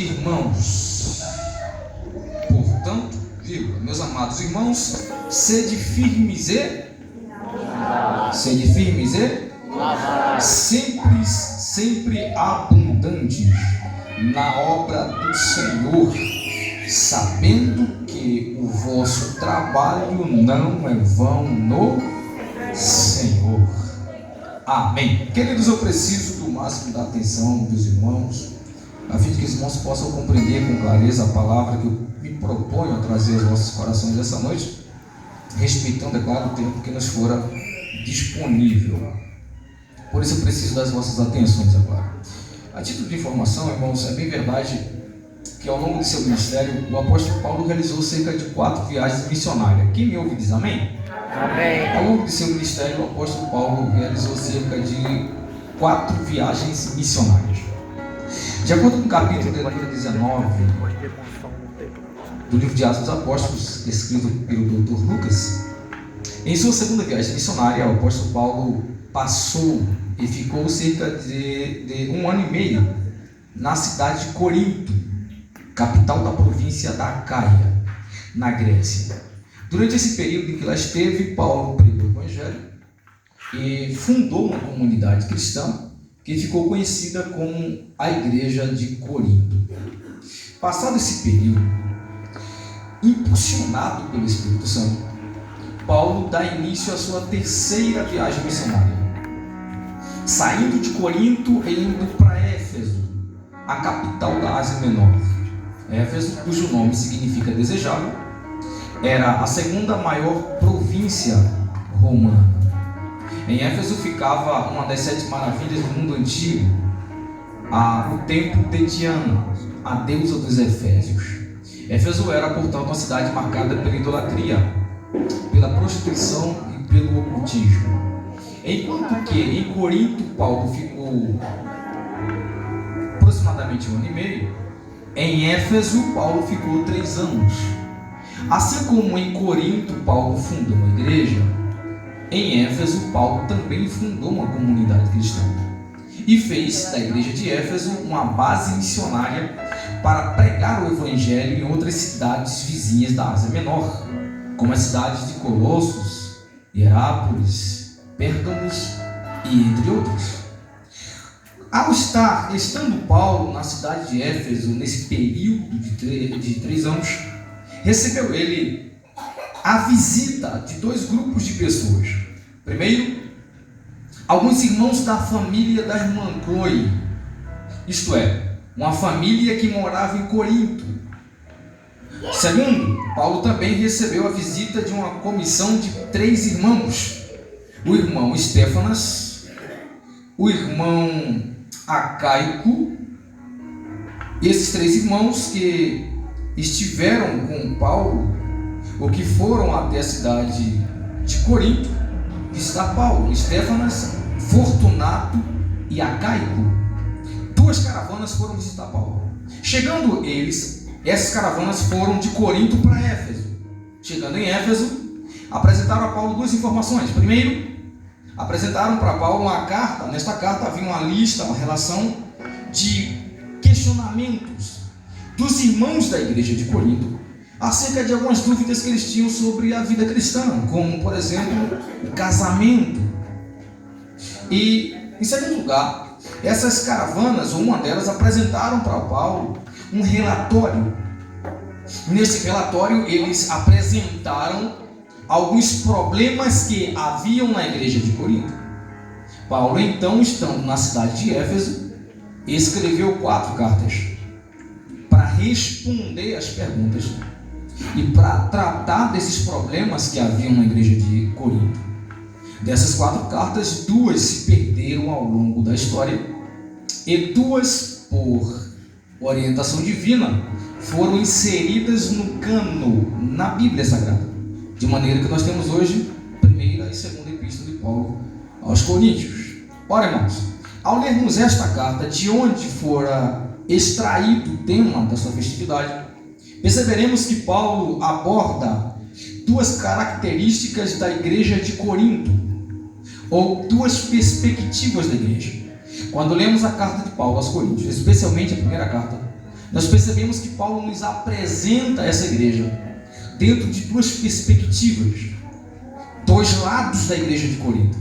irmãos, portanto, meus amados irmãos, sede firmes e sempre abundantes na obra do Senhor, sabendo que o vosso trabalho não é vão no Senhor. Amém. Queridos, eu preciso do máximo da atenção dos irmãos, a fim de que os irmãos possam compreender com clareza a palavra que eu me proponho a trazer aos vossos corações essa noite, respeitando, é claro, o tempo que nos fora disponível. Por isso eu preciso das vossas atenções agora. A título de informação, irmãos, é bem verdade que ao longo de seu ministério, o apóstolo Paulo realizou cerca de 4 viagens missionárias. Quem me ouve diz amém? Amém. Ao longo de seu ministério, o apóstolo Paulo realizou cerca de 4 viagens missionárias. De acordo com o capítulo 19 do livro de Atos dos Apóstolos, escrito pelo Dr. Lucas, em sua segunda viagem missionária, o apóstolo Paulo passou e ficou cerca de 1 ano e meio na cidade de Corinto, capital da província da Acaia, na Grécia. Durante esse período em que lá esteve, Paulo pregou o Evangelho e fundou uma comunidade cristã que ficou conhecida como a Igreja de Corinto. Passado esse período, impulsionado pelo Espírito Santo, Paulo dá início à sua terceira viagem missionária, saindo de Corinto e indo para Éfeso, a capital da Ásia Menor. Éfeso, cujo nome significa desejável, era a segunda maior província romana. Em Éfeso ficava uma das 7 maravilhas do mundo antigo, o templo de Diana, a deusa dos Efésios. Éfeso era, portanto, uma cidade marcada pela idolatria, pela prostituição e pelo ocultismo. Enquanto que em Corinto Paulo ficou aproximadamente 1 ano e meio, em Éfeso Paulo ficou 3 anos. Assim como em Corinto Paulo fundou uma igreja, em Éfeso Paulo também fundou uma comunidade cristã e fez da igreja de Éfeso uma base missionária para pregar o evangelho em outras cidades vizinhas da Ásia Menor, como as cidades de Colossos, Hierápolis, Pérgamos e entre outros. Estando Paulo na cidade de Éfeso nesse período de 3 anos, recebeu ele a visita de 2 grupos de pessoas. Primeiro, alguns irmãos da família da irmã Chloe, isto é, uma família que morava em Corinto. Segundo, Paulo também recebeu a visita de uma comissão de 3 irmãos: o irmão Estéfanas, o irmão Acaico. Esses 3 irmãos que estiveram com Paulo, ou que foram até a cidade de Corinto visitar Paulo: Estéfanas, Fortunato e Acaico. 2 caravanas foram visitar Paulo. Chegando eles, essas caravanas foram de Corinto para Éfeso. Chegando em Éfeso, apresentaram a Paulo 2 informações. Primeiro, apresentaram para Paulo uma carta. Nesta carta havia uma lista, uma relação de questionamentos dos irmãos da igreja de Corinto acerca de algumas dúvidas que eles tinham sobre a vida cristã, como, por exemplo, o casamento. E, em segundo lugar, essas caravanas, ou uma delas, apresentaram para Paulo um relatório. Nesse relatório, eles apresentaram alguns problemas que haviam na igreja de Corinto. Paulo, então, estando na cidade de Éfeso, escreveu 4 cartas para responder às perguntas e para tratar desses problemas que haviam na igreja de Corinto. Dessas 4 cartas, 2 se perderam ao longo da história e 2, por orientação divina, foram inseridas no cano, na Bíblia Sagrada, de maneira que nós temos hoje 1ª e 2ª Epístola de Paulo aos Coríntios. Ora, irmãos, ao lermos esta carta, de onde fora extraído o tema da sua festividade, perceberemos que Paulo aborda 2 características da igreja de Corinto, ou 2 perspectivas da igreja. Quando lemos a carta de Paulo aos Coríntios, especialmente a primeira carta, nós percebemos que Paulo nos apresenta essa igreja dentro de duas perspectivas, dois lados da igreja de Corinto.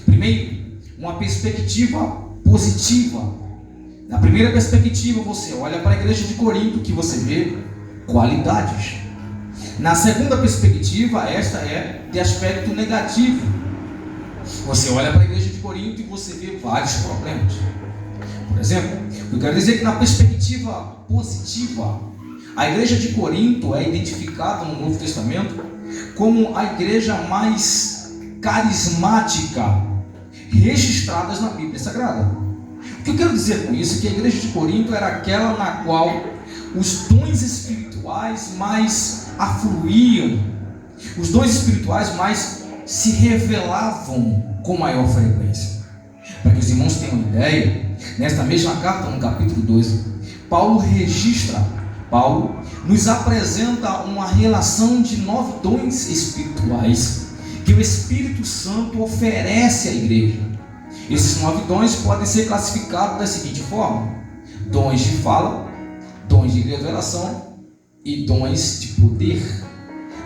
Primeiro, uma perspectiva positiva. Na primeira perspectiva, você olha para a igreja de Corinto, que você vê qualidades. Na segunda perspectiva, esta é de aspecto negativo. Você olha para a igreja de Corinto e você vê vários problemas. Por exemplo, eu quero dizer que na perspectiva positiva, a igreja de Corinto é identificada no Novo Testamento como a igreja mais carismática registradas na Bíblia Sagrada. O que eu quero dizer com isso é que a igreja de Corinto era aquela na qual os dons espirituais mais afluíam, os dons espirituais mais se revelavam com maior frequência. Para que os irmãos tenham uma ideia, nesta mesma carta, no capítulo 12, Paulo nos apresenta uma relação de 9 dons espirituais que o Espírito Santo oferece à igreja. Esses 9 dons podem ser classificados da seguinte forma: dons de fala, dons de revelação e dons de poder.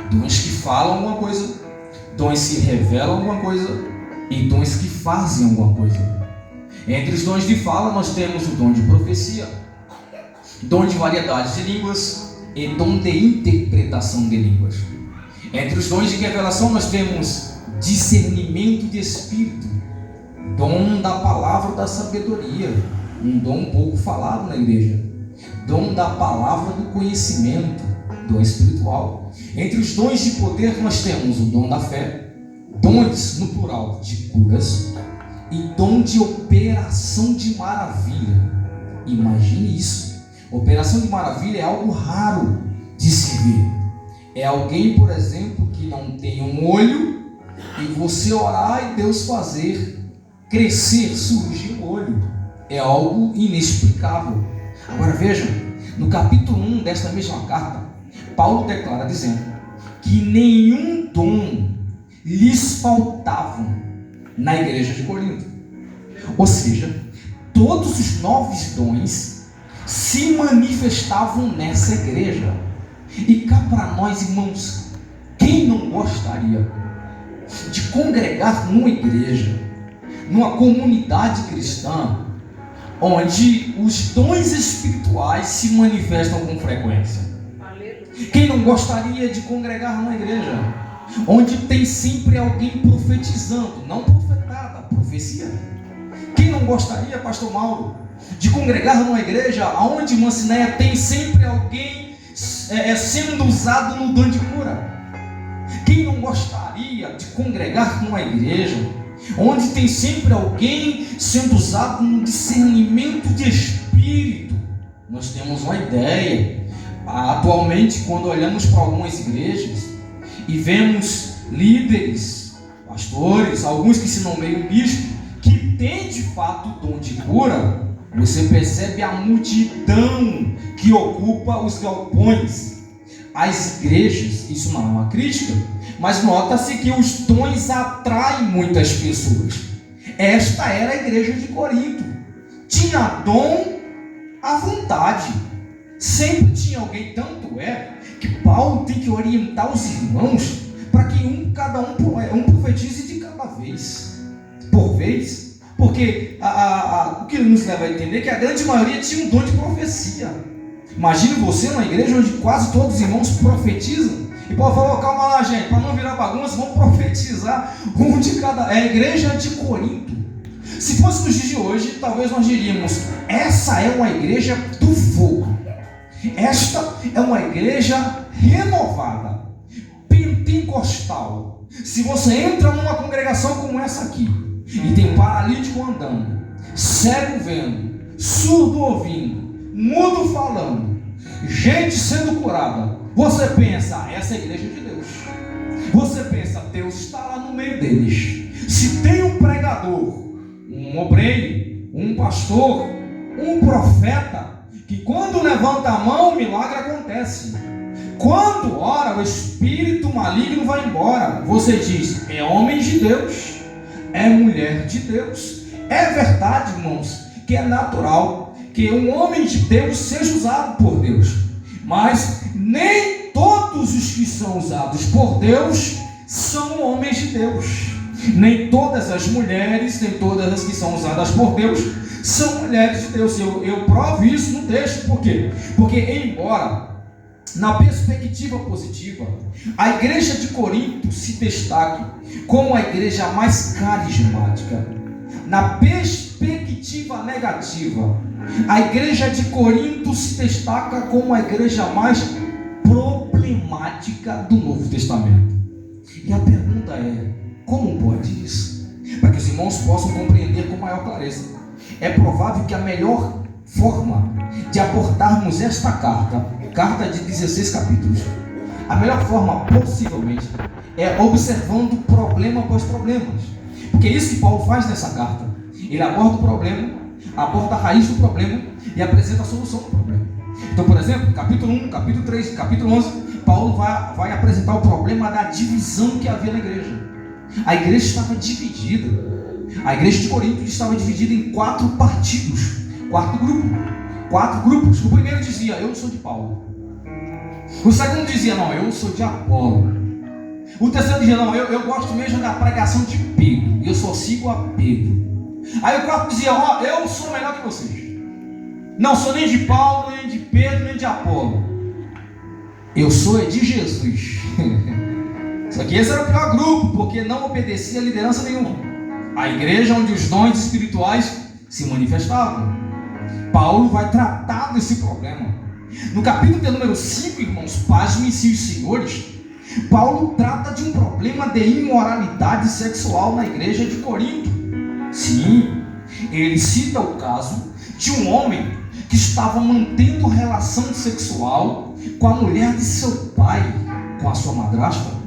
Dons que falam alguma coisa, dons que revelam alguma coisa e dons que fazem alguma coisa. Entre os dons de fala nós temos o dom de profecia, dom de variedade de línguas e dom de interpretação de línguas. Entre os dons de revelação nós temos discernimento de espírito, dom da palavra da sabedoria, um dom pouco falado na igreja, dom da palavra do conhecimento, dom espiritual. Entre os dons de poder nós temos o dom da fé, dons no plural de curas e dom de operação de maravilha. Imagine isso. Operação de maravilha é algo raro de se ver. É alguém, por exemplo, que não tem um olho e você orar e Deus fazer crescer, surgir um olho. É algo inexplicável. Agora vejam, no capítulo 1 desta mesma carta, Paulo declara dizendo que nenhum dom lhes faltava na igreja de Corinto. Ou seja, todos os 9 dons se manifestavam nessa igreja. E cá para nós, irmãos, quem não gostaria de congregar numa igreja, numa comunidade cristã, onde os dons espirituais se manifestam com frequência? Quem não gostaria de congregar numa igreja onde tem sempre alguém profetizando, não profetada, profecia? Quem não gostaria, pastor Mauro, de congregar numa igreja onde, Mancineia, tem sempre alguém sendo usado no dom de cura? Quem não gostaria de congregar numa igreja onde tem sempre alguém sendo usado no discernimento de espírito? Nós temos uma ideia. Atualmente, quando olhamos para algumas igrejas e vemos líderes, pastores, alguns que se nomeiam bispo, que têm de fato o dom de cura, você percebe a multidão que ocupa os galpões, as igrejas. Isso não é uma crítica, mas nota-se que os dons atraem muitas pessoas. Esta era a igreja de Corinto. Tinha dom à vontade. Sempre tinha alguém, tanto é que Paulo tem que orientar os irmãos para que cada um profetize de cada vez, por vez, porque o que nos leva a entender é que a grande maioria tinha um dom de profecia. Imagine você numa igreja onde quase todos os irmãos profetizam, e Paulo falou: calma lá, gente, para não virar bagunça, vamos profetizar um de cada. É a igreja de Corinto. Se fosse nos dias de hoje, talvez nós diríamos: essa é uma igreja do fogo. Esta é uma igreja renovada, pentecostal. Se você entra numa congregação como essa aqui, e tem paralítico andando, cego vendo, surdo ouvindo, mudo falando, gente sendo curada, você pensa: essa é a igreja de Deus. Você pensa: Deus está lá no meio deles. Se tem um pregador, um obreiro, um pastor, um profeta, que quando levanta a mão, o milagre acontece. Quando ora, o espírito maligno vai embora. Você diz: é homem de Deus, é mulher de Deus. É verdade, irmãos, que é natural que um homem de Deus seja usado por Deus, mas nem todos os que são usados por Deus são homens de Deus. Nem todas as mulheres, nem todas as que são usadas por Deus são mulheres de Deus. Eu provo isso no texto. Por quê? Porque embora na perspectiva positiva a igreja de Corinto se destaque como a igreja mais carismática, na perspectiva negativa a igreja de Corinto se destaca como a igreja mais problemática do Novo Testamento. E a pergunta é: como pode isso? Para que os irmãos possam compreender com maior clareza, é provável que a melhor forma de abordarmos esta carta de 16 capítulos, a melhor forma possivelmente é observando problema após problema. Porque é isso que Paulo faz nessa carta. Ele aborda o problema, aborda a raiz do problema e apresenta a solução do problema. Então, por exemplo, capítulo 1, capítulo 3, capítulo 11, Paulo vai apresentar o problema da divisão que havia na igreja. A igreja estava dividida. A igreja de Corinto estava dividida em 4 partidos, 4 grupos. O primeiro dizia: eu sou de Paulo. O segundo dizia: não, eu sou de Apolo. O terceiro dizia: não, eu gosto mesmo da pregação de Pedro, eu só sigo a Pedro. Aí o quarto dizia: ó, eu sou melhor que vocês. Não sou nem de Paulo, nem de Pedro, nem de Apolo. Eu sou de Jesus. Só que esse era o pior grupo, porque não obedecia a liderança nenhuma. A igreja onde os dons espirituais se manifestavam. Paulo vai tratar desse problema. No capítulo de número 5, irmãos, pasmem-se os senhores, Paulo trata de um problema de imoralidade sexual na igreja de Corinto. Sim, ele cita o caso de um homem que estava mantendo relação sexual com a mulher de seu pai, com a sua madrasta.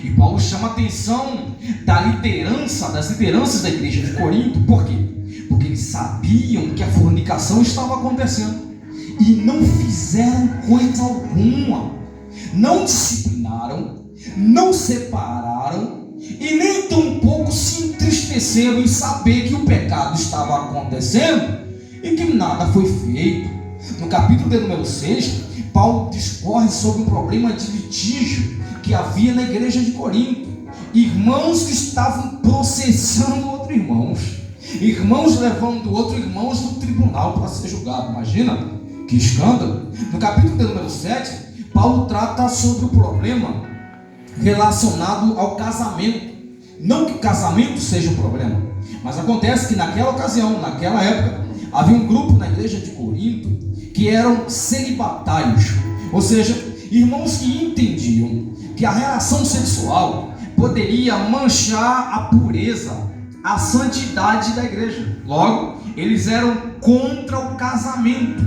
E Paulo chama a atenção das lideranças da igreja de Corinto. Por quê? Porque eles sabiam que a fornicação estava acontecendo e não fizeram coisa alguma. Não disciplinaram, não separaram e nem tampouco se entristeceram em saber que o pecado estava acontecendo e que nada foi feito. No capítulo de número 6, Paulo discorre sobre um problema de litígio que havia na igreja de Corinto. Irmãos que estavam processando outros irmãos, irmãos levando outros irmãos no tribunal para ser julgado. Imagina que escândalo. No capítulo de número 7, Paulo trata sobre o problema relacionado ao casamento. Não que o casamento seja um problema, mas acontece que naquela ocasião, naquela época, havia um grupo na igreja de Corinto que eram celibatários, ou seja, irmãos que entendiam que a relação sexual poderia manchar a pureza, a santidade da igreja. Logo, eles eram contra o casamento,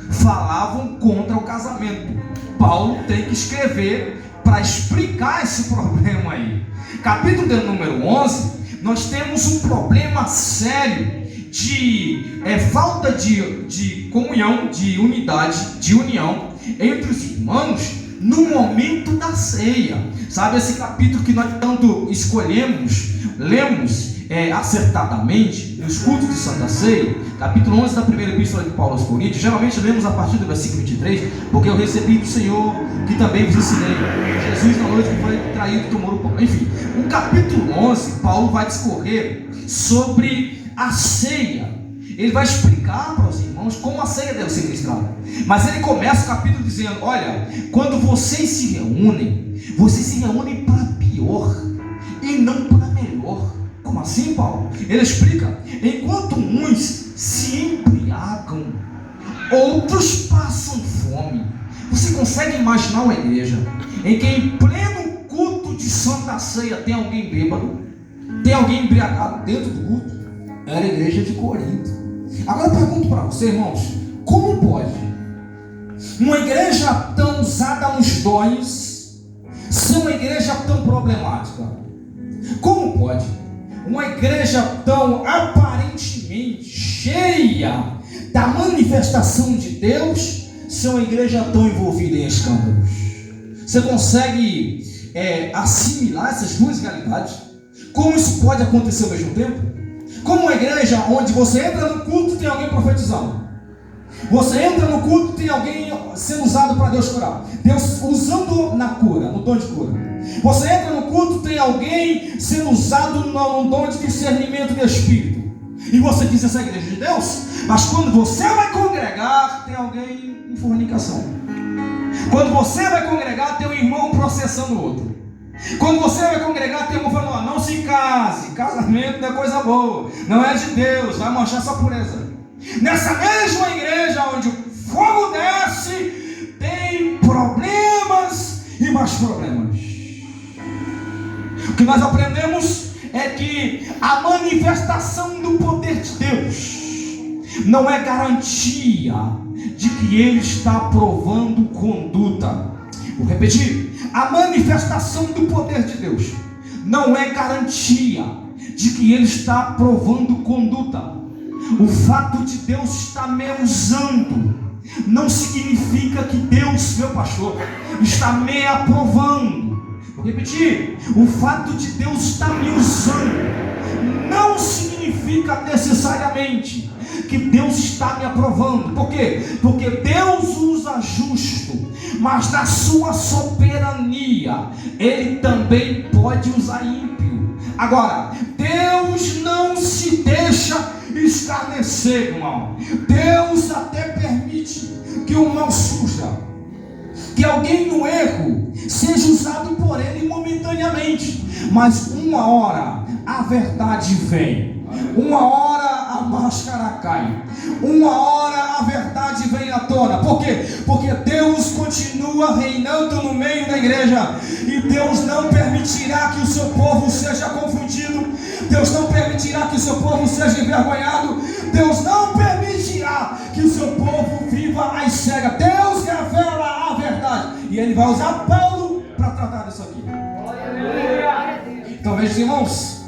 falavam contra o casamento. Paulo tem que escrever para explicar esse problema aí. Capítulo de número 11, nós temos um problema sério de falta de comunhão, de unidade, de união entre os irmãos no momento da ceia. Sabe esse capítulo que nós tanto lemos acertadamente nos cultos de Santa Ceia, capítulo 11 da primeira epístola de Paulo aos Coríntios. Geralmente lemos a partir do versículo 23, porque eu recebi do Senhor que também vos ensinei. Jesus na noite que foi traído tomou o pão. Enfim, o capítulo 11, Paulo vai discorrer sobre a ceia. Ele vai explicar para os irmãos como a ceia deve ser ministrada. Mas ele começa o capítulo dizendo: olha, quando vocês se reúnem para pior e não para melhor. Como assim, Paulo? Ele explica: enquanto uns se embriagam, outros passam fome. Você consegue imaginar uma igreja em que em pleno culto de Santa Ceia tem alguém bêbado, tem alguém embriagado dentro do culto? Era a igreja de Corinto. Agora eu pergunto para você, irmãos, como pode uma igreja tão usada nos dons ser uma igreja tão problemática? Como pode uma igreja tão aparentemente cheia da manifestação de Deus ser uma igreja tão envolvida em escândalos? Você consegue assimilar essas duas realidades? Como isso pode acontecer ao mesmo tempo? Como uma igreja onde você entra no culto e tem alguém profetizando, Você entra no culto, tem alguém sendo usado para Deus curar. Deus usando na cura, no dom de cura. Você entra no culto, tem alguém sendo usado no dom de discernimento de espírito. E você diz, essa é a igreja de Deus. Mas quando você vai congregar, tem alguém em fornicação. Quando você vai congregar, tem um irmão processando o outro. Quando você vai congregar, tem um falando, não se case. Casamento não é coisa boa, não é de Deus, vai manchar sua pureza. Nessa mesma igreja onde o fogo desce, tem problemas e mais problemas. O que nós aprendemos é que a manifestação do poder de Deus não é garantia de que Ele está aprovando conduta. Vou repetir: a manifestação do poder de Deus não é garantia de que Ele está aprovando conduta. O fato de Deus estar me usando não significa que Deus, meu pastor, está me aprovando. Vou repetir: o fato de Deus estar me usando não significa necessariamente que Deus está me aprovando. Por quê? Porque Deus usa justo, mas na sua soberania Ele também pode usar ímpio. Agora, Deus não se deixa escarnecer, irmão. Deus até permite que o mal suja, que alguém no erro seja usado por Ele momentaneamente, mas uma hora a verdade vem, uma hora a máscara cai, uma hora a verdade vem à tona. Por quê? Porque Deus continua reinando no meio da igreja, e Deus não permitirá que o seu povo seja confundido, Deus não permitirá que o seu povo seja envergonhado, Deus não permitirá que o seu povo viva às cegas. Deus revela a verdade, e Ele vai usar Paulo para tratar disso aqui. Então veja, irmãos,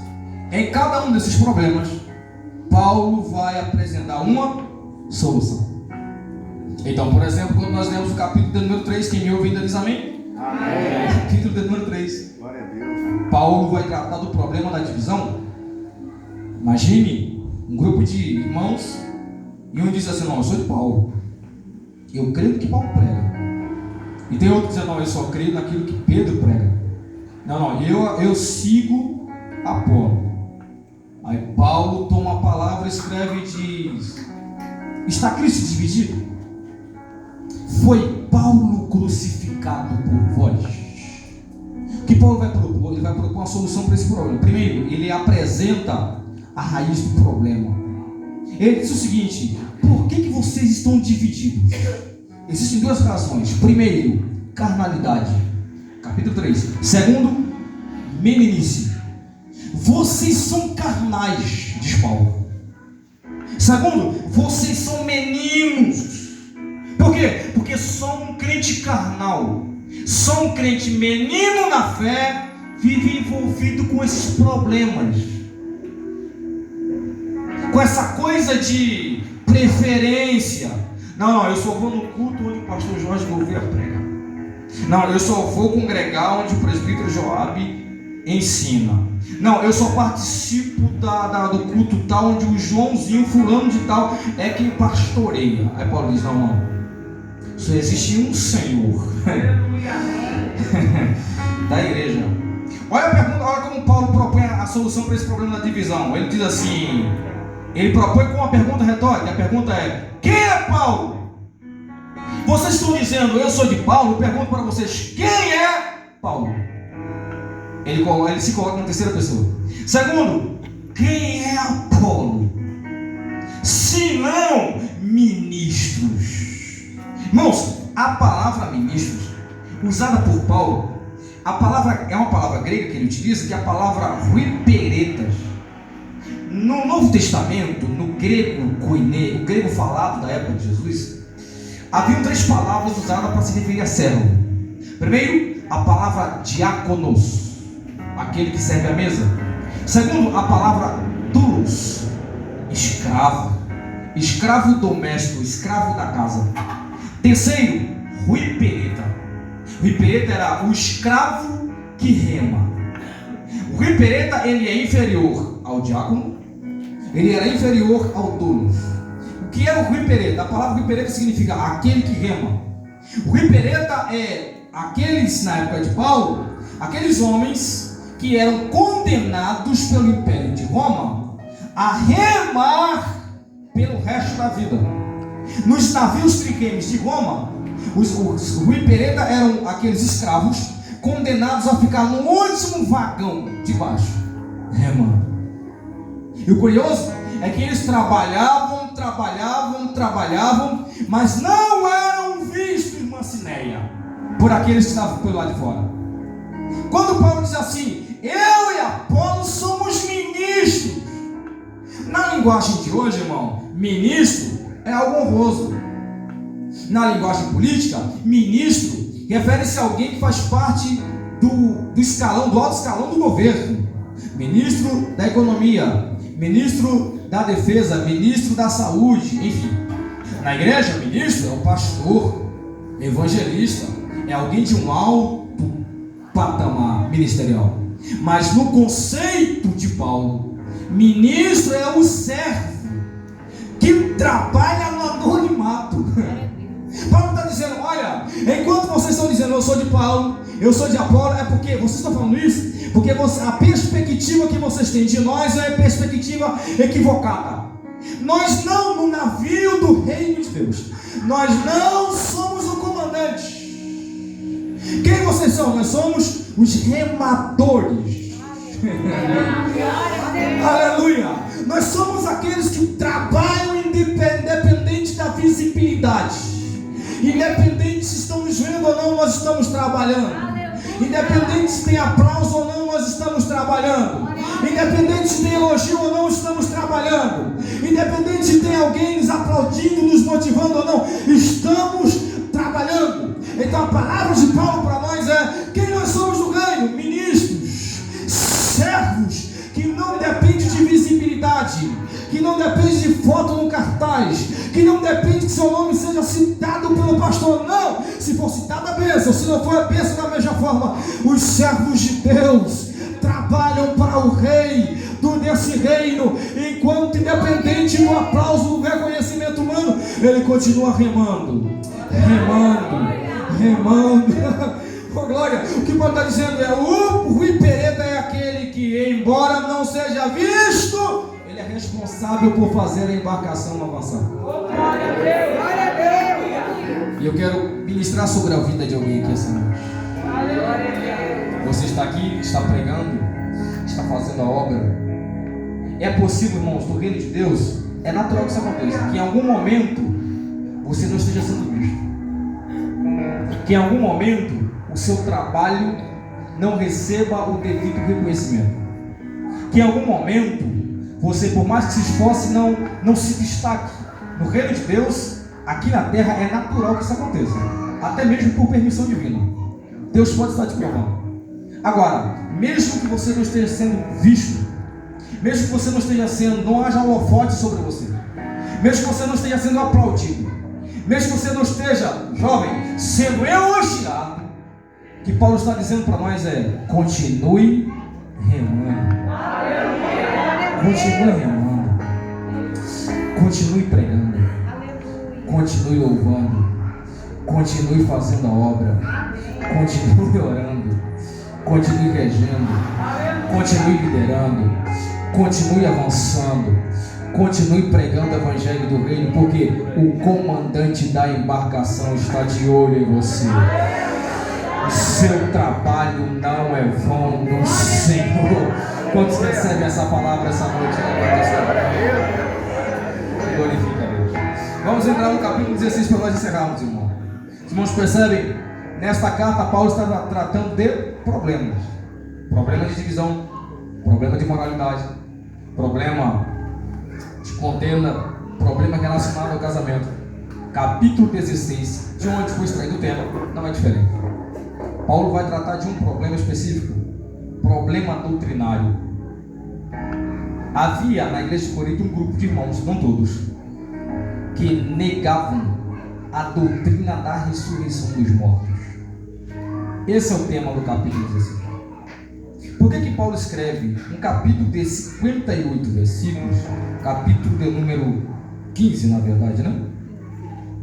em cada um desses problemas, Paulo vai apresentar uma solução. Então, por exemplo, quando nós lemos o capítulo de número 3, quem me ouve ainda diz amém? Amém. Capítulo de número 3. Glória a Deus. Paulo vai tratar do problema da divisão. Imagine um grupo de irmãos, e um diz assim, não, eu sou de Paulo, eu creio no que Paulo prega. E tem outro dizendo, não, eu só creio naquilo que Pedro prega. Não, eu sigo Apolo. Aí Paulo toma a palavra, escreve e diz, está Cristo dividido? Foi Paulo crucificado por vós. O que Paulo vai propor? Ele vai propor uma solução para esse problema. Primeiro, ele apresenta a raiz do problema. Ele diz o seguinte: por que vocês estão divididos? Existem duas razões. Primeiro, carnalidade, capítulo 3. Segundo, meninice. Vocês são carnais, diz Paulo. Segundo, vocês são meninos. Por quê? Porque só um crente carnal, só um crente menino na fé, vive envolvido com esses problemas, com essa coisa de preferência. Não, eu só vou no culto onde o pastor Jorge Gouveia prega. Não, eu só vou congregar onde o presbítero Joabe ensina. Não, eu só participo do culto tal onde o Joãozinho fulano de tal é quem pastoreia. Aí Paulo diz, não, só existe um Senhor da igreja. Olha a pergunta, olha como Paulo propõe a solução para esse problema da divisão. Ele diz assim, ele propõe com uma pergunta retórica. A pergunta é, quem é Paulo? Vocês estão dizendo, eu sou de Paulo. Eu pergunto para vocês, quem é Paulo? Ele se coloca na terceira pessoa. Segundo, quem é Apolo? Se não ministros. Irmãos, a palavra ministros, usada por Paulo, a palavra é uma palavra grega que ele utiliza, que é a palavra huiperetas. No Novo Testamento, no grego koiné, o grego falado da época de Jesus, haviam três palavras usadas para se referir a servo. Primeiro, a palavra diáconos, aquele que serve à mesa. Segundo, a palavra doulos, escravo, escravo doméstico, escravo da casa. Terceiro, huipereta. Huipereta era o escravo que rema. O huipereta, ele é inferior ao diácono, ele era inferior ao doulos. O que é o Rui Pereta? A palavra Rui Pereta significa aquele que rema. O Rui Pereta é aqueles, na época de Paulo, aqueles homens que eram condenados pelo Império de Roma a remar pelo resto da vida. Nos navios triremes de Roma, os Rui Pereta eram aqueles escravos condenados a ficar no último vagão de baixo, remando. E o curioso é que eles trabalhavam, mas não eram vistos, irmã Cineia, por aqueles que estavam pelo lado de fora. Quando Paulo diz assim, eu e Apolo somos ministros. Na linguagem de hoje, irmão, ministro é algo honroso. Na linguagem política, ministro refere-se a alguém que faz parte do escalão, do alto escalão do governo. Ministro da economia, ministro da defesa, ministro da saúde, enfim. Na igreja, ministro é o pastor, evangelista, é alguém de um alto patamar ministerial. Mas no conceito de Paulo, ministro é o servo que trabalha no anonimato. Paulo está dizendo, olha, enquanto vocês estão dizendo eu sou de Paulo, eu sou de Apolo, é porque vocês estão falando isso, porque a perspectiva que vocês têm de nós é perspectiva equivocada. Nós não, no navio do reino de Deus, nós não somos o comandante. Quem vocês são? Nós somos os remadores. Aleluia! Nós somos aqueles que trabalham independente da visibilidade. Independente se estão nos vendo ou não, nós estamos trabalhando. Independente se tem aplauso ou não, nós estamos trabalhando. Independente se tem elogio ou não, estamos trabalhando. Independente se tem alguém nos aplaudindo, nos motivando ou não, estamos trabalhando. Então a palavra de Paulo para nós é: quem nós somos no reino? Ministros, servos, que não depende de visibilidade, que não depende de foto no cartaz, que não depende que seu nome seja citado pelo pastor. Não, se for citado a bênção, se não for a bênção da mesma forma. Os servos de Deus trabalham para o rei desse reino, enquanto independente do aplauso, do reconhecimento humano, ele continua remando. Oh, glória. O que Paulo está dizendo é: o Rui Pereta é aquele que, embora não seja visto, ele é responsável por fazer a embarcação avançar. Glória a Deus. E eu quero ministrar sobre a vida de alguém aqui essa noite. Você está aqui, está pregando, está fazendo a obra. É possível, irmãos, no reino de Deus, é natural que isso aconteça, que em algum momento você não esteja sendo visto, que em algum momento o seu trabalho não receba o devido reconhecimento, que em algum momento você, por mais que se esforce, não se destaque. No reino de Deus, aqui na terra, é natural que isso aconteça, até mesmo por permissão divina. Deus pode estar te provando. Agora, mesmo que você não esteja sendo visto, mesmo que você não esteja sendo, não haja holofote sobre você, mesmo que você não esteja sendo aplaudido, mesmo que você não esteja, jovem, sendo elogiado, o que Paulo está dizendo para nós é: continue remando. Continue remando. Continue pregando. Continue louvando. Continue fazendo a obra. Continue orando. Continue regendo. Continue liderando. Continue avançando. Continue pregando o evangelho do reino, porque o comandante da embarcação está de olho em você. O seu trabalho não é vão no Senhor. Quantos recebem essa palavra essa noite? Glorifica a Deus. Vamos entrar no capítulo 16 para nós encerrarmos, irmão. Os irmãos percebem? Nesta carta, Paulo está tratando de problemas. Problema de divisão, problema de moralidade, problema de contenda, problema relacionado ao casamento. Capítulo 16, de onde foi extraído o tema, não é diferente. Paulo vai tratar de um problema específico, problema doutrinário. Havia na igreja de Corinto um grupo de irmãos, não todos, que negavam a doutrina da ressurreição dos mortos. Esse é o tema do capítulo 16. Por que Paulo escreve um capítulo de 58 versículos, capítulo de número 15, na verdade, né?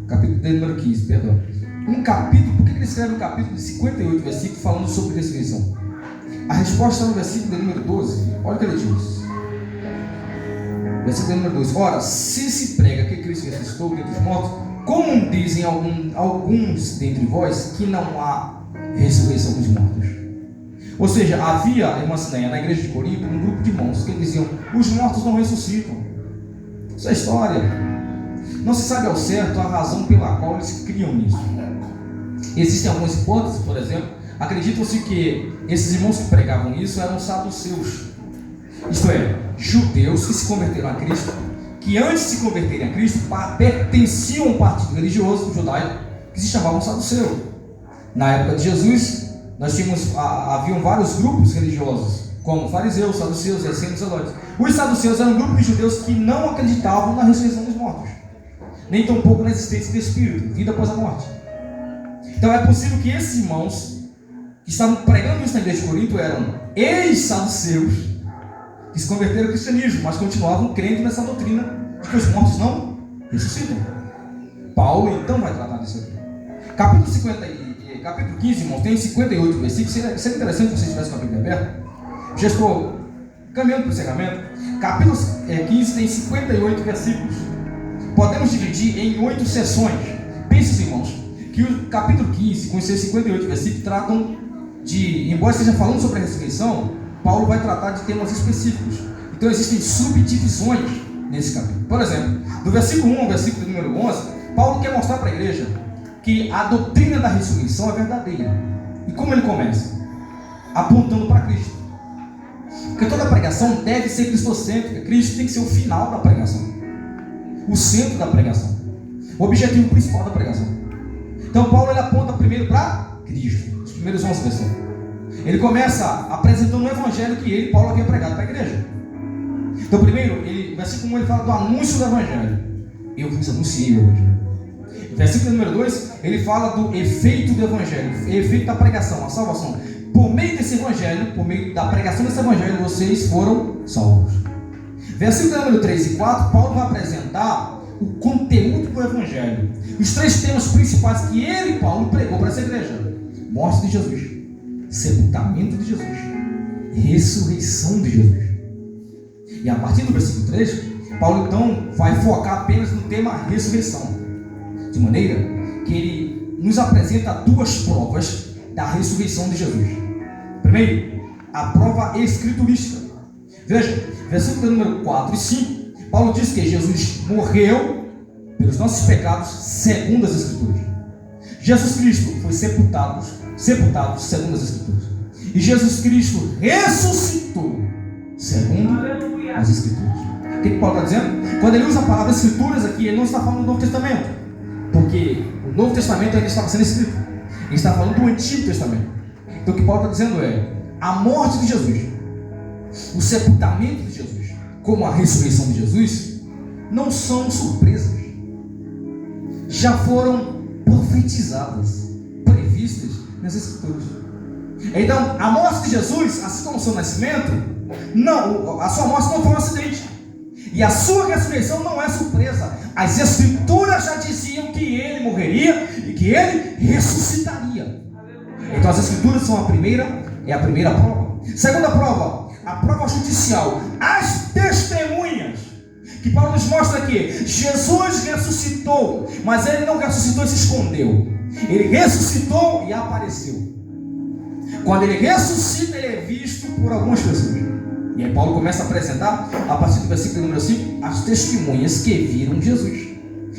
Capítulo de número 15, perdão. Um capítulo, por que ele escreve um capítulo de 58 versículos falando sobre ressurreição? A resposta está no versículo de número 12. Olha o que ele diz. Versículo de número 12. Ora, se prega que Cristo ressuscitou dentre os mortos, como dizem alguns dentre vós que não há ressurreição dos mortos? Ou seja, havia, irmã Sinéia, na igreja de Corinto, um grupo de irmãos que diziam: os mortos não ressuscitam. Isso é história. Não se sabe ao certo a razão pela qual eles criam nisso. Existem algumas hipóteses, por exemplo. Acreditam-se que esses irmãos que pregavam isso eram saduceus, isto é, judeus que se converteram a Cristo, que antes de se converterem a Cristo pertenciam a um partido religioso judaico que se chamavam saduceu. Na época de Jesus, haviam vários grupos religiosos, como fariseus, saduceus, essênios e zelotes. Os saduceus eram um grupo de judeus que não acreditavam na ressurreição dos mortos, nem tampouco na existência do Espírito, vida após a morte. Então é possível que esses irmãos que estavam pregando isso na igreja de Corinto eram ex-saduceus que se converteram ao cristianismo, mas continuavam crendo nessa doutrina de que os mortos não ressuscitam. Paulo então vai tratar disso aqui. Capítulo 15, irmãos, tem 58 versículos. Seria interessante se você estivesse com a Bíblia aberta. Já estou caminhando para o encerramento. Capítulo 15 tem 58 versículos. Podemos dividir em 8 sessões. Pense, irmãos, que o capítulo 15, com seus 58 versículos, tratam de, embora esteja falando sobre a ressurreição, Paulo vai tratar de temas específicos. Então existem subdivisões nesse capítulo. Por exemplo, do versículo 1 ao versículo número 11, Paulo quer mostrar para a igreja que a doutrina da ressurreição é verdadeira. E como ele começa? Apontando para Cristo. Porque toda pregação deve ser cristocêntrica. Cristo tem que ser o final da pregação, o centro da pregação, o objetivo principal da pregação. Então Paulo ele aponta primeiro para Cristo, os primeiros 11 versículos. Ele começa apresentando o evangelho que ele, Paulo, havia pregado para a igreja. Então primeiro, versículo 1, ele fala do anúncio do evangelho. Eu vos anunciei o evangelho. Versículo número 2, ele fala do efeito do evangelho, efeito da pregação, a salvação. Por meio desse evangelho, por meio da pregação desse evangelho, vocês foram salvos. Versículo número 3 e 4, Paulo vai apresentar o conteúdo do evangelho. Os 3 temas principais que ele, Paulo, pregou para essa igreja: morte de Jesus, sepultamento de Jesus, ressurreição de Jesus. E a partir do versículo 3, Paulo então vai focar apenas no tema ressurreição, de maneira que ele nos apresenta 2 provas da ressurreição de Jesus. Primeiro, a prova escriturística. Veja, versículo número 4 e 5, Paulo diz que Jesus morreu pelos nossos pecados segundo as Escrituras. Jesus Cristo foi sepultado segundo as Escrituras. E Jesus Cristo ressuscitou segundo as Escrituras. O que Paulo está dizendo? Quando ele usa a palavra Escrituras aqui, ele não está falando do Novo Testamento, porque o Novo Testamento ainda estava sendo escrito. Ele está falando do Antigo Testamento. Então o que Paulo está dizendo é: a morte de Jesus, o sepultamento de Jesus, como a ressurreição de Jesus, não são surpresas. Já foram profetizadas, previstas nas Escrituras. Então, a morte de Jesus, assim como o seu nascimento, a sua morte não foi um acidente. E a sua ressurreição não é surpresa. As Escrituras já diziam que ele morreria e que ele ressuscitaria. Então as Escrituras são a primeira prova. Segunda prova, a prova judicial, as testemunhas, que Paulo nos mostra aqui. Jesus ressuscitou, mas ele não ressuscitou e se escondeu. Ele ressuscitou e apareceu. Quando ele ressuscita, ele é visto por algumas pessoas. E aí Paulo começa a apresentar, a partir do versículo número 5, as testemunhas que viram Jesus.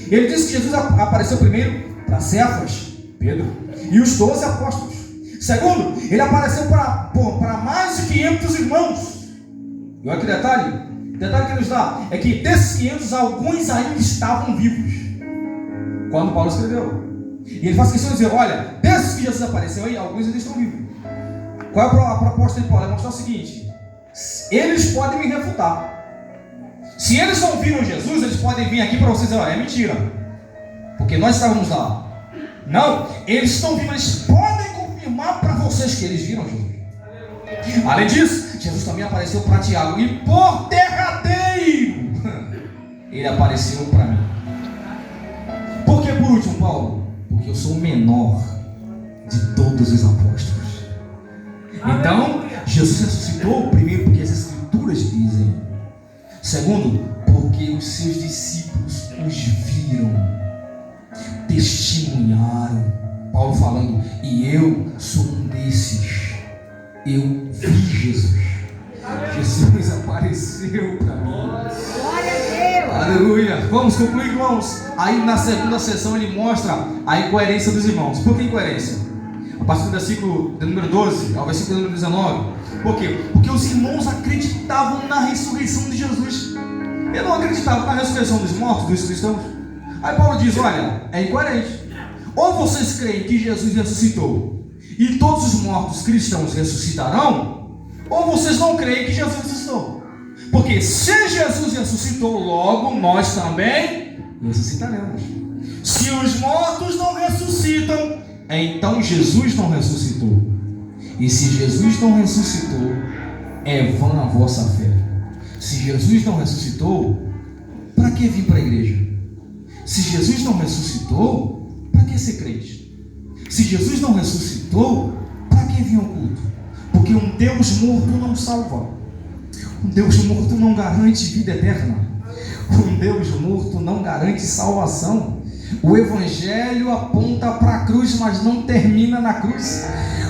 Ele diz que Jesus apareceu primeiro para Cefas, Pedro, e os 12 apóstolos. Segundo, ele apareceu para mais de 500 irmãos. E olha que detalhe que ele nos dá, é que desses 500, alguns ainda estavam vivos quando Paulo escreveu. E ele faz questão de dizer: olha, desses que Jesus apareceu aí, alguns ainda estão vivos. Qual é a proposta de Paulo? É mostrar o seguinte: eles podem me refutar. Se eles não viram Jesus, eles podem vir aqui para vocês dizer: é mentira, porque nós estávamos lá. Não, eles estão vivos, eles podem confirmar para vocês que eles viram Jesus. Além disso, Jesus também apareceu para Tiago, e por derradeiro, Ele apareceu para mim. Por que por último, Paulo? Porque eu sou o menor de todos os apóstolos. Então, Jesus ressuscitou, primeiro porque as Escrituras dizem. Segundo, porque os seus discípulos os viram, testemunharam. Paulo falando, e eu sou um desses. Eu vi Jesus. Jesus apareceu para mim. Glória a Deus. Aleluia. Vamos concluir, irmãos. Aí na segunda sessão ele mostra a incoerência dos irmãos. Por que incoerência? A partir do versículo número 12 ao versículo número 19. Por quê? Porque os irmãos acreditavam na ressurreição de Jesus. Eles não acreditavam na ressurreição dos mortos, dos cristãos. Aí Paulo diz, olha, é incoerente. Ou vocês creem que Jesus ressuscitou e todos os mortos cristãos ressuscitarão, ou vocês não creem que Jesus ressuscitou. Porque se Jesus ressuscitou, logo nós também ressuscitaremos. Se os mortos não ressuscitam, então Jesus não ressuscitou. E se Jesus não ressuscitou, é vã a vossa fé. Se Jesus não ressuscitou, para que vir para a igreja? Se Jesus não ressuscitou, para que ser crente? Se Jesus não ressuscitou, para que vir ao culto? Porque um Deus morto não salva. Um Deus morto não garante vida eterna. Um Deus morto não garante salvação. O Evangelho aponta para a cruz, mas não termina na cruz.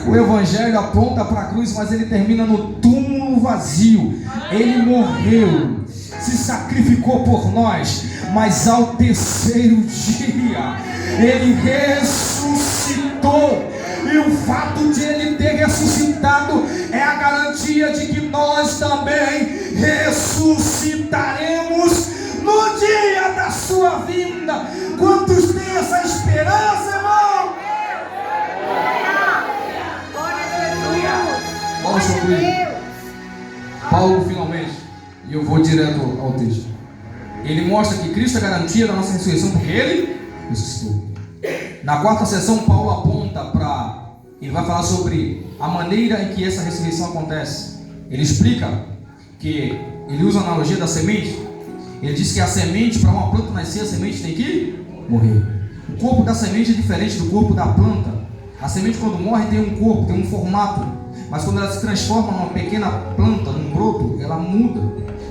O Evangelho aponta para a cruz, mas ele termina no túmulo vazio. Ele morreu, se sacrificou por nós, mas ao terceiro dia ele ressuscitou. E o fato de ele ter ressuscitado é a garantia de que nós também ressuscitaremos no dia da sua vinda. Quantos têm essa esperança, irmão? Vamos concluir. Paulo finalmente, e eu vou direto ao texto. Ele mostra que Cristo é a garantia da nossa ressurreição porque ele ressuscitou. Na quarta sessão, Paulo aponta para... Ele vai falar sobre a maneira em que essa ressurreição acontece. Ele explica que... Ele usa a analogia da semente. Ele diz que a semente, para uma planta nascer, a semente tem que morrer. O corpo da semente é diferente do corpo da planta. A semente, quando morre, tem um corpo, tem um formato. Mas quando ela se transforma numa pequena planta, num broto, ela muda.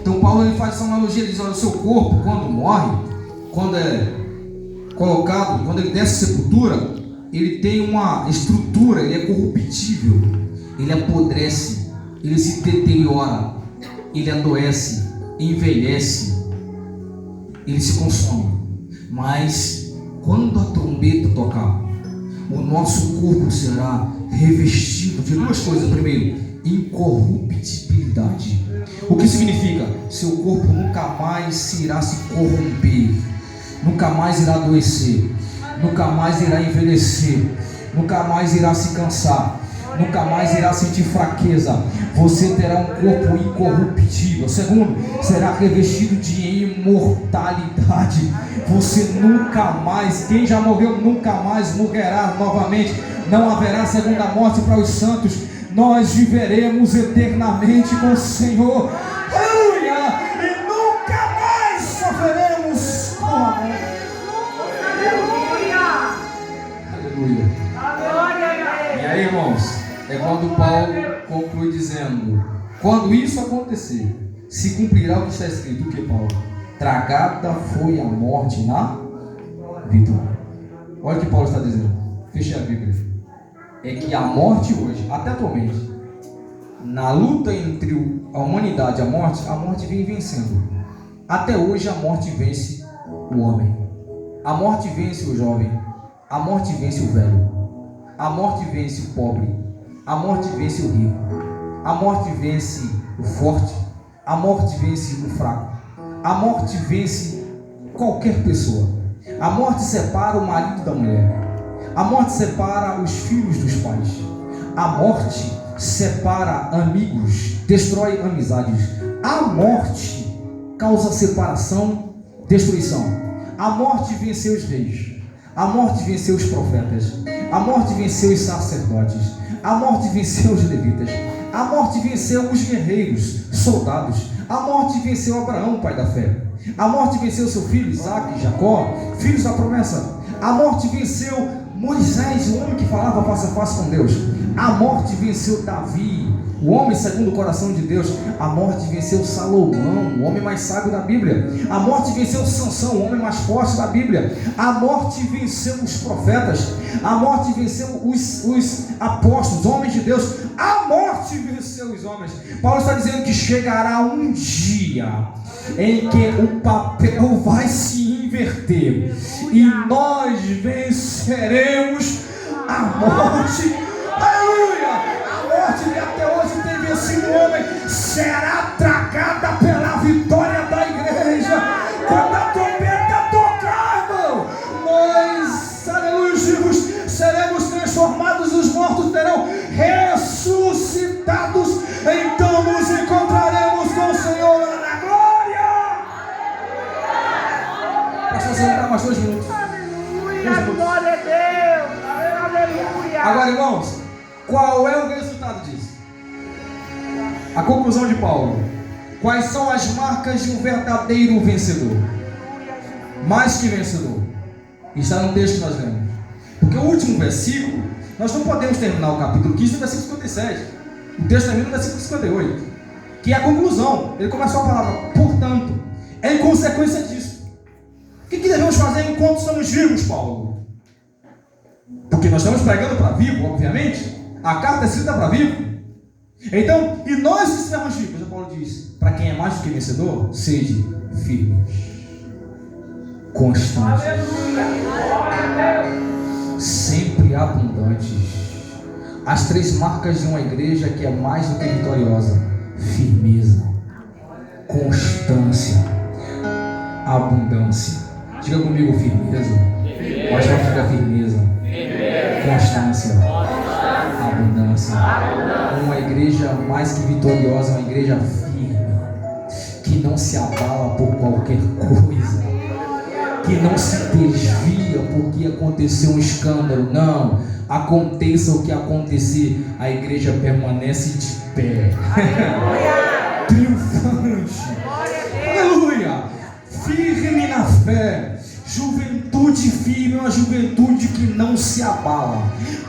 Então Paulo ele faz essa analogia. Ele diz, olha, o seu corpo, quando morre, quando é colocado, quando ele desce a sepultura, ele tem uma estrutura, ele é corruptível, ele apodrece, ele se deteriora, ele adoece, envelhece, ele se consome. Mas quando a trombeta tocar, o nosso corpo será revestido de duas coisas. Primeiro, incorruptibilidade. O que significa? Seu corpo nunca mais irá se corromper, nunca mais irá adoecer, nunca mais irá envelhecer, nunca mais irá se cansar, nunca mais irá sentir fraqueza. Você terá um corpo incorruptível. Segundo, será revestido de imortalidade. Você nunca mais, quem já morreu nunca mais morrerá novamente. Não haverá segunda morte para os santos. Nós viveremos eternamente com o Senhor. Aleluia! E nunca mais sofreremos com a morte. Aleluia! E aí, irmãos, é quando Paulo conclui dizendo: quando isso acontecer, se cumprirá o que está escrito. O que, Paulo? Tragada foi a morte na vitória. Olha o que Paulo está dizendo. Feche a Bíblia. É que a morte hoje, até atualmente, na luta entre a humanidade e a morte vem vencendo. Até hoje a morte vence o homem. A morte vence o jovem. A morte vence o velho. A morte vence o pobre. A morte vence o rico. A morte vence o forte. A morte vence o fraco. A morte vence qualquer pessoa. A morte separa o marido da mulher. A morte separa os filhos dos pais. A morte separa amigos, destrói amizades. A morte causa separação, destruição. A morte venceu os reis. A morte venceu os profetas. A morte venceu os sacerdotes. A morte venceu os levitas. A morte venceu os guerreiros, soldados. A morte venceu Abraão, pai da fé. A morte venceu seu filho Isaac e Jacó, filhos da promessa. A morte venceu Moisés, o homem que falava face a face com Deus. A morte venceu Davi, o homem segundo o coração de Deus. A morte venceu Salomão, o homem mais sábio da Bíblia. A morte venceu Sansão, o homem mais forte da Bíblia. A morte venceu os profetas. A morte venceu os apóstolos, homens de Deus. A morte venceu os homens. Paulo está dizendo que chegará um dia em que o papel vai se inverter e nós venceremos a morte. Aleluia! A morte que até hoje tem vencido o homem será tragada pela vitória da igreja. Quando a trombeta tocar, irmão, nós, aleluia, os vivos seremos transformados, os mortos terão ressuscitados. Então nos encontraremos com o Senhor na glória. Posso acelerar mais 2 minutos? Aleluia, glória a Deus. Aleluia. Agora, irmãos, qual é o resultado disso? A conclusão de Paulo. Quais são as marcas de um verdadeiro vencedor? Mais que vencedor. Está no texto que nós lemos. Porque o último versículo, nós não podemos terminar o capítulo 15 no versículo 57. O texto termina no versículo 58, que é a conclusão. Ele começa com a palavra portanto. É em consequência disso. O que devemos fazer enquanto estamos vivos, Paulo? Porque nós estamos pregando para vivo, obviamente. A carta é escrita para vivo. Então, e nós que estamos vivos, Paulo diz, para quem é mais do que vencedor, sede firmes, constantes, sempre abundantes. As 3 marcas de uma igreja que é mais do que vitoriosa: firmeza, constância, abundância. Diga comigo: firmeza. Pode ficar firmeza, constância, abundância. Uma igreja mais que vitoriosa, uma igreja firme, que não se abala por qualquer coisa, que não se desvia porque aconteceu um escândalo. Não, aconteça o que acontecer, a igreja permanece de pé, triunfante. Aleluia! Firme na fé. Juventude firme é uma juventude que não se abala.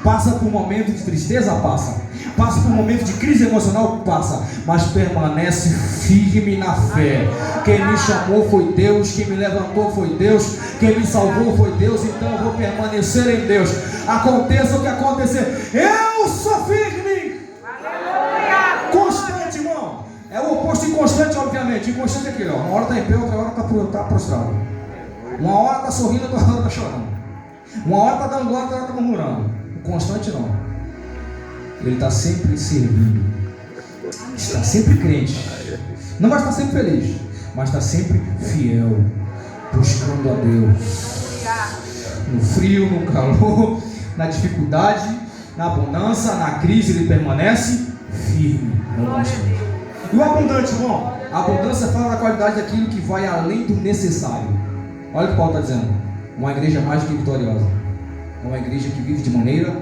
Passa por um momento de tristeza? Passa. Passa por um momento de crise emocional? Passa. Mas permanece firme na fé. Quem me chamou foi Deus, quem me levantou foi Deus, quem me salvou foi Deus. Então eu vou permanecer em Deus. Aconteça o que acontecer, eu sou firme. Aleluia. Constante, irmão. É o oposto de inconstante, obviamente. Inconstante é aquele, ó. Uma hora está em pé, outra hora está prostrado. Uma hora está sorrindo, outra hora está chorando. Uma hora está dando glória, outra hora está murmurando. O constante não. Ele está sempre servindo. Está sempre crente. Não vai estar sempre feliz, mas está sempre fiel, buscando a Deus. No frio, no calor, na dificuldade, na abundância, na crise, ele permanece firme. E o abundante, irmão? A abundância fala da qualidade daquilo que vai além do necessário. Olha o que Paulo está dizendo. Uma igreja mais do que vitoriosa. É uma igreja que vive de maneira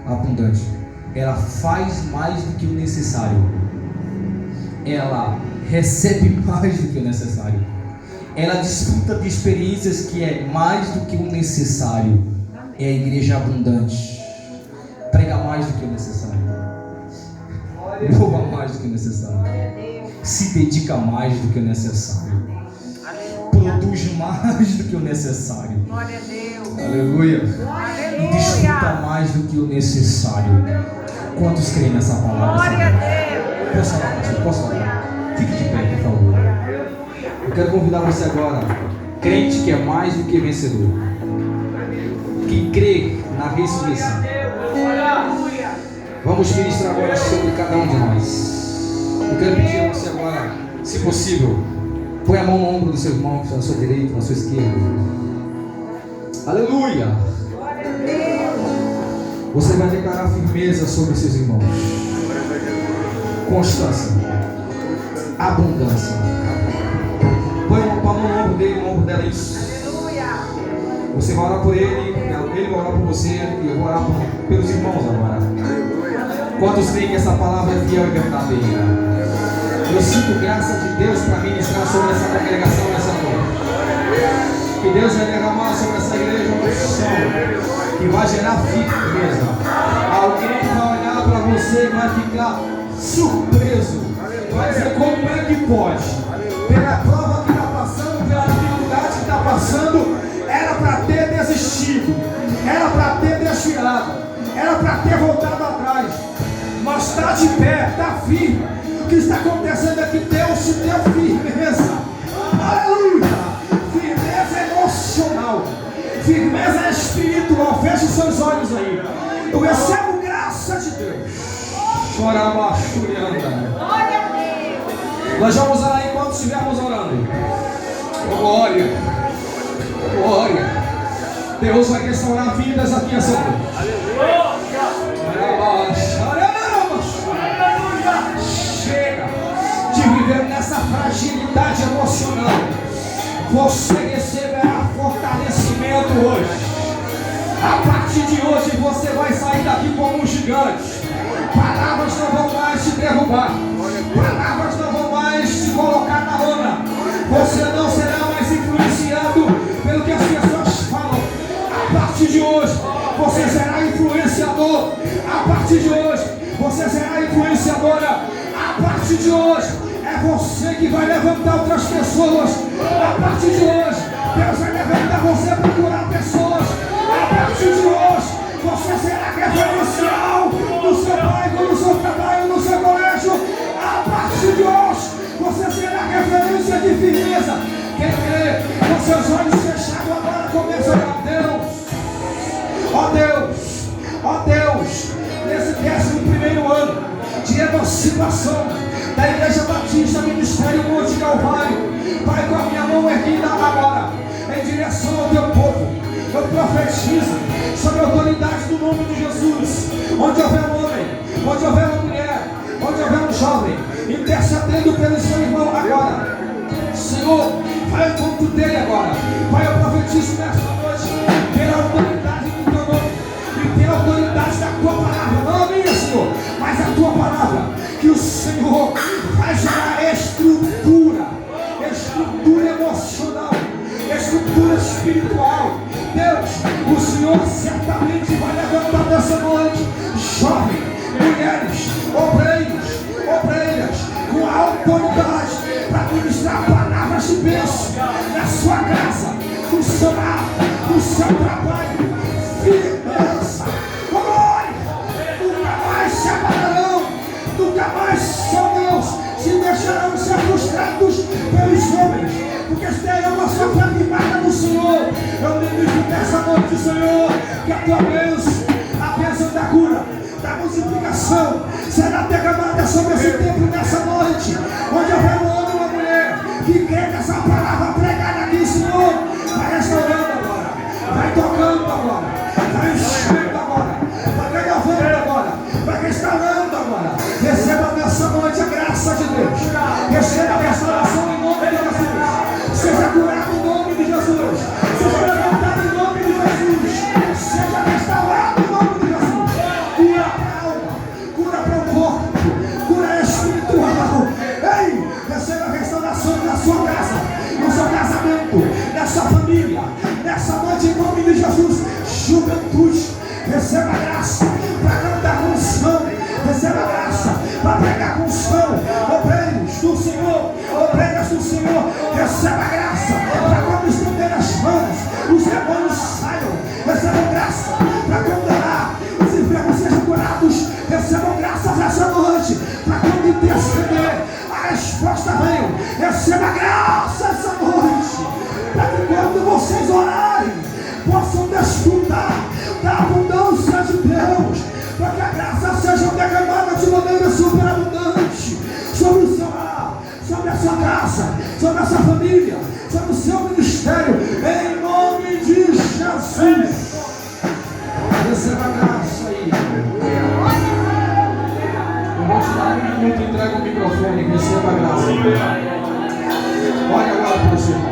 abundante. Ela faz mais do que o necessário. Ela recebe mais do que o necessário. Ela desfruta de experiências que é mais do que o necessário. É a igreja abundante. Prega mais do que o necessário. Louva mais do que o necessário. Se dedica mais do que o necessário. Produz mais do que o necessário. Glória a Deus. Aleluia. E desfruta mais do que o necessário. Quantos creem nessa palavra? Glória a Deus. Posso falar, pastor? Posso falar? Fique de pé, por favor. Eu quero convidar você agora, crente que é mais do que vencedor, que crê na ressurreição. Vamos ministrar agora sobre cada um de nós. Eu quero pedir a você agora, se possível, põe a mão no ombro do seu irmão, na sua direita, na sua esquerda. Aleluia! Você vai declarar firmeza sobre seus irmãos, constância, abundância. Põe a mão no ombro dele, no ombro dela, isso. Você vai orar por ele vai orar por você, e eu vou orar pelos irmãos agora. Quantos creem que essa palavra é fiel e verdadeira? Eu sinto graça de Deus para ministrar sobre essa congregação nessa noite. Que Deus vai derramar sobre essa igreja uma unção que vai gerar firmeza. Alguém vai olhar para você e vai ficar surpreso. Vai dizer como é que pode. Pela prova que está passando, pela dificuldade que está passando, era para ter desistido, era para ter desviado, era para ter voltado atrás. Mas está de pé, está firme. O que está acontecendo é que Deus te deu firmeza. Aleluia! Firmeza emocional, firmeza espiritual. Feche os seus olhos aí. Eu recebo graça de Deus. Nós vamos orar enquanto estivermos orando. Glória, glória. Deus vai restaurar vidas aqui essa noite. Chega de viver nessa fragilidade emocional. Você receberá fortalecimento hoje. A partir de hoje você vai sair daqui como um gigante. Palavras não vão mais te derrubar. Palavras não vão mais te colocar na lona. Você não será mais influenciado pelo que as pessoas falam. A partir de hoje você será influenciador. A partir de hoje você será influenciadora. A partir de hoje é você que vai levantar outras pessoas. A partir de hoje Deus vai levantar você para curar pessoas. A partir de hoje você será referencial no seu bairro, no seu trabalho, no seu colégio. A partir de hoje você será referência de firmeza. Quem crê, com seus olhos fechados agora começa a orar. Deus, ó Deus, ó Deus, nesse 11º ano de emancipação da Igreja Batista Ministério Monte Calvário, Pai, com a minha mão erguida agora em direção ao teu povo, eu profetizo sobre a autoridade do nome de Jesus. Onde houver um homem, onde houver uma mulher, onde houver um jovem intercedendo pelo seu irmão agora, Senhor, vai ao encontro dele agora. Pai, eu profetizo nesta noite pela autoridade do teu nome e pela autoridade da tua palavra, não a minha, Senhor, mas a tua palavra, que o Senhor vai gerar estrutura emocional, estrutura espiritual. Deus, o Senhor certamente vai levantar nessa noite jovens, mulheres, obreiras, com a autoridade para ministrar palavras de bênção na sua casa, no seu lar, no seu trabalho. Firmeza, glória, nunca mais se abalarão, nunca mais, ó Deus, se deixarão ser frustrados pelos homens, porque terão a sua fé firmada no Senhor. Eu ministro nessa noite, Senhor, que a tua bênção, a bênção da cura, da multiplicação, será derramada sobre esse templo nessa noite. Onde houver um homem ou uma mulher que crê nessa palavra pregada aqui, Senhor, vai restaurando agora, vai tocando agora, vai enchendo agora, vai renovando agora, vai restaurando agora. Receba nessa noite a graça de Deus, receba a restauração em nome de Jesus. Seja curado em nome de Jesus, seja levantado em nome de Jesus, seja restaurado em nome de Jesus. Cura para a alma, cura para o corpo, cura espiritual. Ei, receba a restauração na sua casa, no seu casamento, nessa família, nessa noite em nome de Jesus. Juventude, receba graça para cantar com unção, receba graça para pregar com unção. Obreiros do Senhor, obreiras do Senhor, receba graça para quando estender as mãos, os demônios saiam. Recebam graça para condenar, os enfermos sejam curados. Recebam graça nessa noite para quando interceder, a resposta venha. Receba graça essa noite para que quando vocês orarem, possam desfrutar da abundância de Deus, para que a graça seja derramada de maneira superabundante sobre o seu lar, sobre a sua casa, sobre a sua família, sobre o seu ministério, em nome de Jesus. Receba a graça aí. Eu vou te dar um minuto, entrega o microfone, receba a graça. Olha agora para o seu irmão.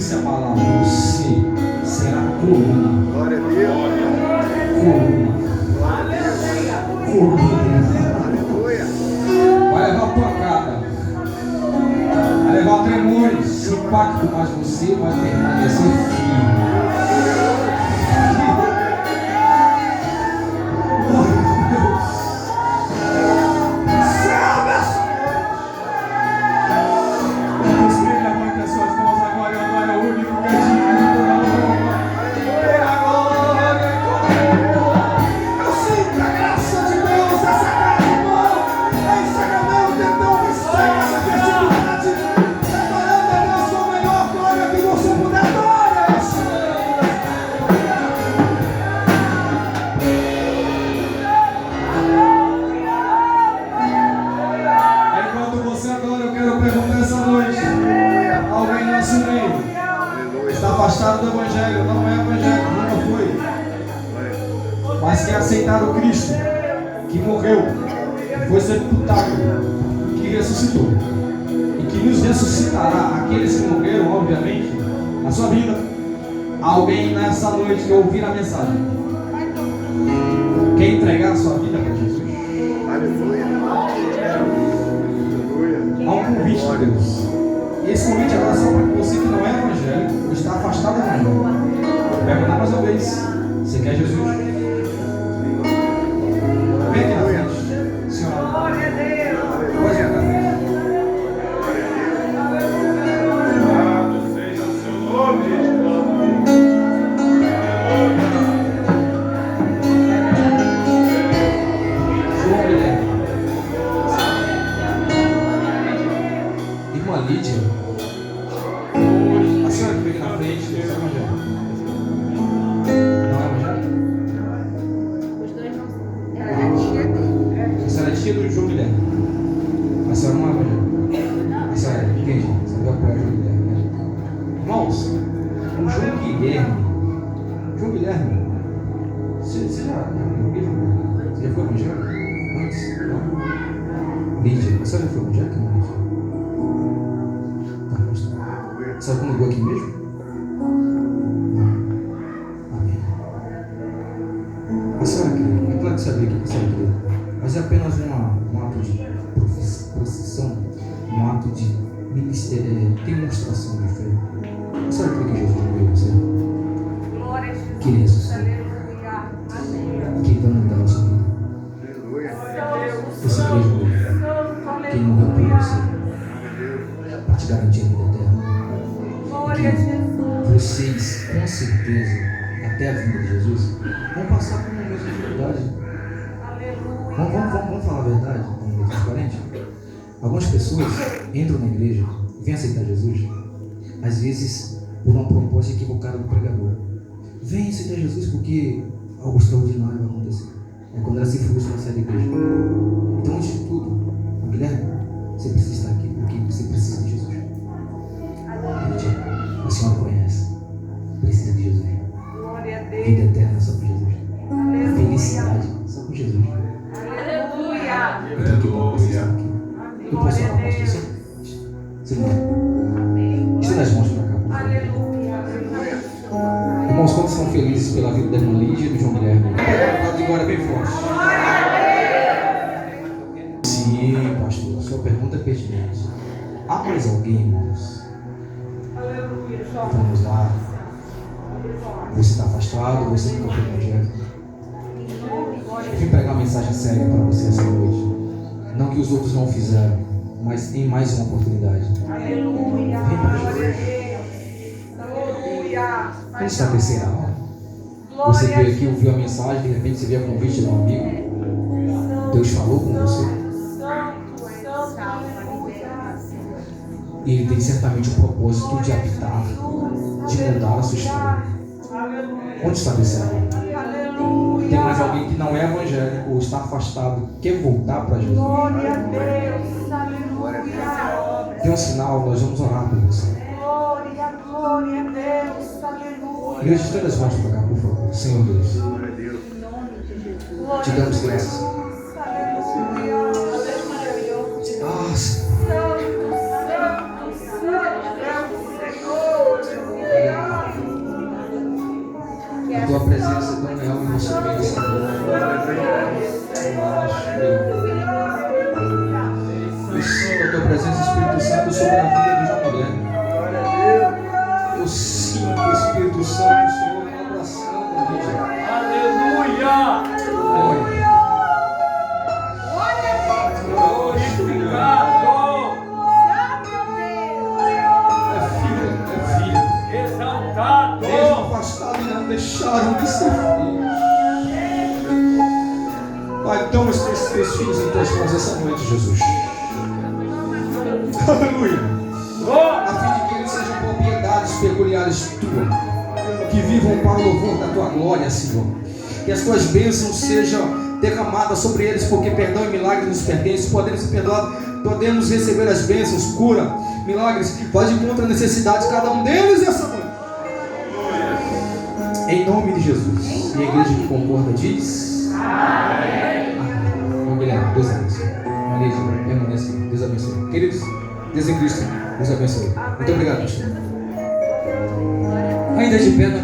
disse a palavra: você será coluna. Glória a Deus. Coluna. Coluna. Aleluia. Vai levar a tua cara. Vai levar tremores. Impacto, mas você vai permanecer firme. Afastado do Evangelho, não é Evangelho, nunca foi, mas que aceitaram Cristo, que morreu, que foi sepultado, que ressuscitou e que nos ressuscitará. Aqueles que morreram, obviamente, na sua vida. Alguém nessa noite que ouvir a mensagem quer entregar a sua vida para Jesus? Aleluia. Há um convite de Deus. Esse convite agora é só para você que não é evangélico ou está afastado do evangelho. Perguntar mais uma vez: você quer Jesus? Vem aqui na frente, senhora. Glória a Deus. Pode vir na frente. Louvado seja o seu nome. João Guilherme. Irmã Lídia. A senhora que veio na frente, você é evangélico? Não é evangélico? Os dois não. Ela é tia dele. A senhora é tia do João Guilherme. A senhora não é evangélica? A senhora é? Entendi. Você veio apoiar o João Guilherme, né? Irmãos, o João Guilherme. João Guilherme. Você já foi evangélico? Antes? Não? Lídia. A senhora já foi evangélica, não, Lídia? A senhora comigo aqui mesmo? Não. Amém. A senhora crê, é claro que sabia que a senhora crê, mas é apenas um ato de procissão, um ato de demonstração de fé. A senhora crê que Jesus morreu por você? Glória a Jesus. Que ele ressuscitou? Aleluia. Amém. Que ele vai mudar a sua vida? Aleluia. Você crê, Jesus? Que ele morreu por você para te garantir a vida eterna? Glória a Jesus. Vocês, com certeza, até a vinda de Jesus, vão passar por momentos de dificuldade. Aleluia. Vamos falar a verdade, vamos ser transparente. Algumas pessoas entram na igreja, vêm aceitar Jesus, às vezes por uma proposta equivocada do pregador. Vem aceitar Jesus porque algo extraordinário vai acontecer. É quando ela se frustra na sair da igreja. Então, antes de tudo, Guilherme, você precisa estar aqui porque você precisa de Jesus. A senhora conhece, precisa de Jesus. Glória a Vida Deus. eterna só com Jesus. Aleluia. Felicidade só com Jesus. Aleluia. Então, que bom que você está aqui. Eu posso Glória a falar, pastor? Deus. Você não. Estenda as mãos para cá, por favor. Aleluia. Irmãos, quantos são felizes pela vida da irmã Lídia e do João Guilherme? De glória bem forte. Sim, pastor, a sua pergunta é pertinente. Há mais alguém, irmãos? Aleluia. Vamos lá. Você está afastado, você que não foi evangélico. Eu vim pregar uma mensagem séria para você essa noite. Não que os outros não fizeram, mas em mais uma oportunidade. Aleluia. Vem para Glória a Jesus. Deus. Aleluia. Onde está a terceira aula? Você veio aqui, ouviu a mensagem, de repente você veio a convite de um amigo. Deus falou com você. E Ele tem certamente o propósito de habitar, de mudar a sua história. Onde está a terceira aula? Tem mais alguém que não é evangélico ou está afastado, quer voltar para Jesus? Glória a Deus. Aleluia. Tem um sinal, nós vamos orar por você. Glória, glória a Deus. Aleluia. Igreja, estenda as mãos para cá, por favor. Senhor Deus, Glória a Deus. te damos graças. Aleluia. Deus maravilhoso. Ah, Senhor. Santo, santo, santo é o Senhor. tua presença tão real em nosso meio, Senhor. Eu sinto a tua presença, Espírito Santo, sobre a vida de uma mulher. Eu sinto o Espírito Santo, Senhor, abraçando a vida. Aleluia! Glorificado! É filho. Exaltado! Mesmo afastado, não deixaram de ser filhos. Pai, toma esses teus filhos em tuas mãos essa noite, Jesus. Aleluia. A fim de que eles sejam propriedades peculiares tuas, que vivam para o louvor da tua glória, Senhor. Que as tuas bênçãos sejam derramadas sobre eles, porque perdão e milagre nos pertencem. Podemos ser perdoados, podemos receber as bênçãos, cura, milagres. Pode encontrar a necessidade de cada um deles essa noite. Em nome de Jesus. E a igreja que concorda diz: Amém. Guilherme, Deus abençoe. Permanece. Deus abençoe. Queridos, Deus em Cristo, Deus abençoe. Muito obrigado, pastor. Ainda de pé.